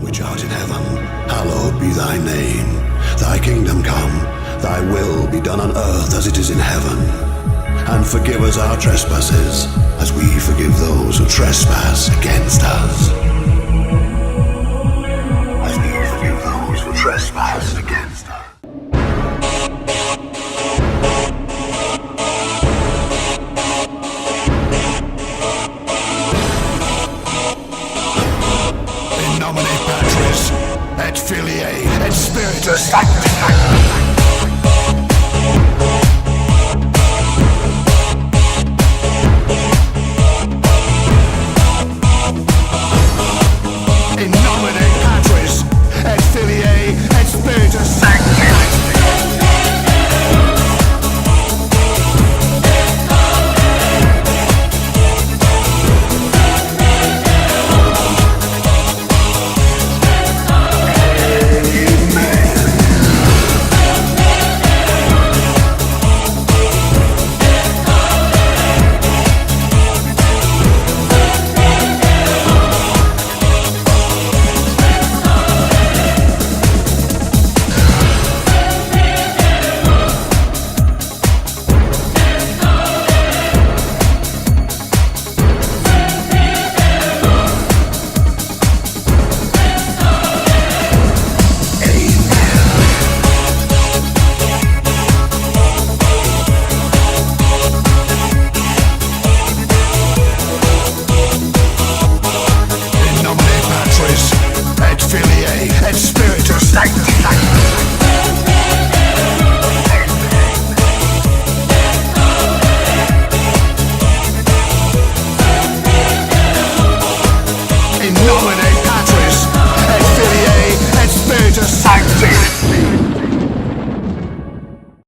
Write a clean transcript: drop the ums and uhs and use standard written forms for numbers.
which art in heaven, hallowed be thy name. Thy kingdom come, thy will be done on earth as it is in heaven. And forgive us our trespasses, as we forgive those who trespass against us. As we forgive those who trespass against us. In nomine Patris, et Filii, et Spiritus Sancti. Et Filii, et Spiritus